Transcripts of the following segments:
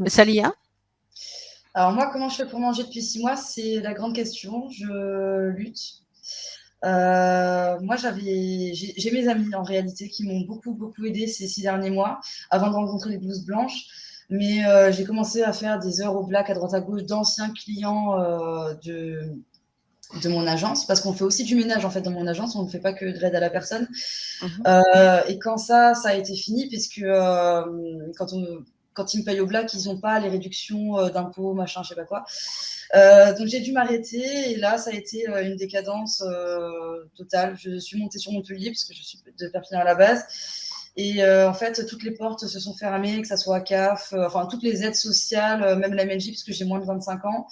Salia? Alors moi, comment je fais pour manger depuis 6 mois? C'est la grande question. Je lutte. Moi, j'ai mes amis en réalité qui m'ont beaucoup aidé ces 6 derniers mois avant de rencontrer les blouses blanches. Mais j'ai commencé à faire des heures au black à droite à gauche d'anciens clients de mon agence, parce qu'on fait aussi du ménage en fait dans mon agence, on ne fait pas que de l'aide à la personne. Mmh. Et quand ça a été fini, puisque quand ils me payent au black, ils n'ont pas les réductions d'impôts, machin, je sais pas quoi. Donc j'ai dû m'arrêter et là ça a été une décadence totale. Je suis montée sur Montpellier parce que je suis de Perpignan à la base. Et en fait, toutes les portes se sont fermées, que ça soit CAF, enfin toutes les aides sociales, même la MNJ, parce que j'ai moins de 25 ans.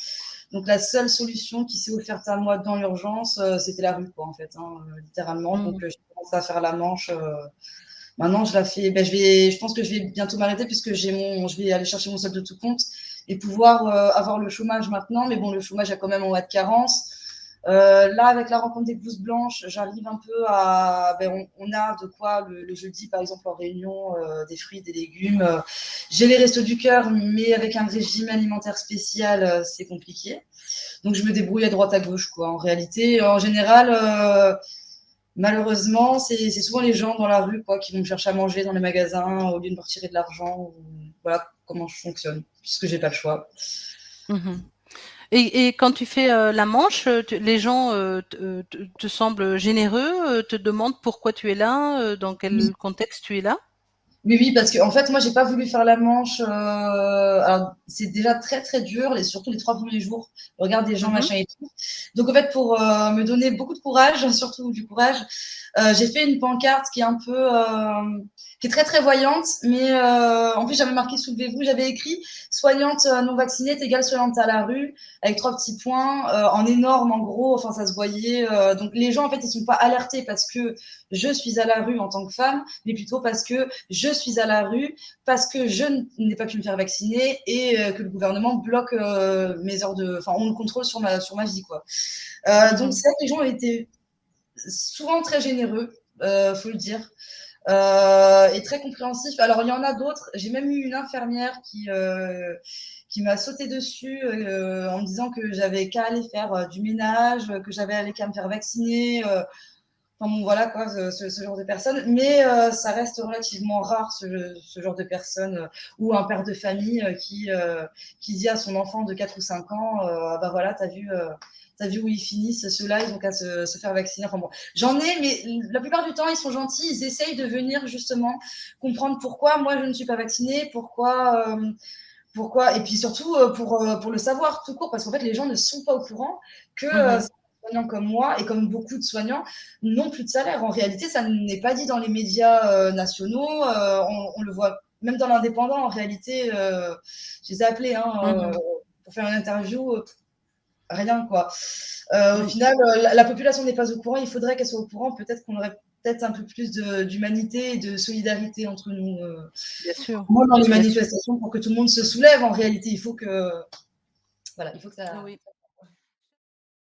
Donc la seule solution qui s'est offerte à moi dans l'urgence, c'était la rue, quoi, en fait, hein, littéralement. Donc Mmh. j'ai commencé à faire la manche. Maintenant, je la fais. Ben, je pense que je vais bientôt m'arrêter puisque je vais aller chercher mon solde de tout compte et pouvoir avoir le chômage maintenant. Mais bon, le chômage a quand même en mois de carence. Là, avec la rencontre des blouses blanches, j'arrive un peu à. Ben, on a de quoi le jeudi, par exemple, en réunion, des fruits, des légumes. J'ai les restos du cœur, mais avec un régime alimentaire spécial, c'est compliqué. Donc, je me débrouille à droite à gauche, quoi. En réalité, en général, malheureusement, c'est souvent les gens dans la rue, quoi, qui vont me chercher à manger dans les magasins au lieu de me retirer de l'argent. Voilà comment je fonctionne, puisque j'ai pas le choix. Mmh. Et quand tu fais, la manche, les gens, te semblent généreux, te demandent pourquoi tu es là, dans Oui, quel contexte tu es là? oui, parce que en fait, moi, j'ai pas voulu faire la manche. Alors, c'est déjà très dur, surtout les 3 premiers jours. Le regard des gens, Mmh. machin et tout. Donc, en fait, pour me donner beaucoup de courage, surtout du courage, j'ai fait une pancarte qui est un peu, qui est très voyante, mais en plus, j'avais marqué soulevez-vous. J'avais écrit soignante non vaccinée est égale soignante à la rue, avec 3 petits points, en énorme, en gros. Enfin, ça se voyait. Donc, les gens, en fait, ils sont pas alertés parce que je suis à la rue en tant que femme, mais plutôt parce que je suis à la rue, parce que je n'ai pas pu me faire vacciner et que le gouvernement bloque mes heures de. Enfin, on le contrôle sur ma vie, quoi. Donc, Mmh. c'est vrai que les gens ont été souvent très généreux, faut le dire. Et très compréhensif. Alors, il y en a d'autres. J'ai même eu une infirmière qui m'a sauté dessus en me disant que j'avais qu'à aller faire du ménage, que j'avais qu'à me faire vacciner. Enfin bon, voilà quoi, ce genre de personnes. Mais ça reste relativement rare, ce genre de personnes. Ou un père de famille qui dit à son enfant de 4 ou 5 ans, ah bah voilà, t'as vu où ils finissent, ceux-là, ils ont qu'à se faire vacciner. Enfin bon, j'en ai, mais la plupart du temps, ils sont gentils, ils essayent de venir justement comprendre pourquoi moi je ne suis pas vaccinée, pourquoi, et puis surtout pour le savoir tout court, parce qu'en fait, les gens ne sont pas au courant que Mmh. soignants comme moi et comme beaucoup de soignants n'ont plus de salaire. En réalité, ça n'est pas dit dans les médias nationaux. On le voit même dans l'indépendant. En réalité, je les ai appelés Mmh. pour faire une interview. Rien quoi. Au Oui, final, la population n'est pas au courant. Il faudrait qu'elle soit au courant. Peut-être qu'on aurait peut-être un peu plus d'humanité et de solidarité entre nous. bien sûr, Moi, dans les bien sûr. manifestations, pour que tout le monde se soulève, en réalité, il faut que, voilà, il faut que ça, Oui.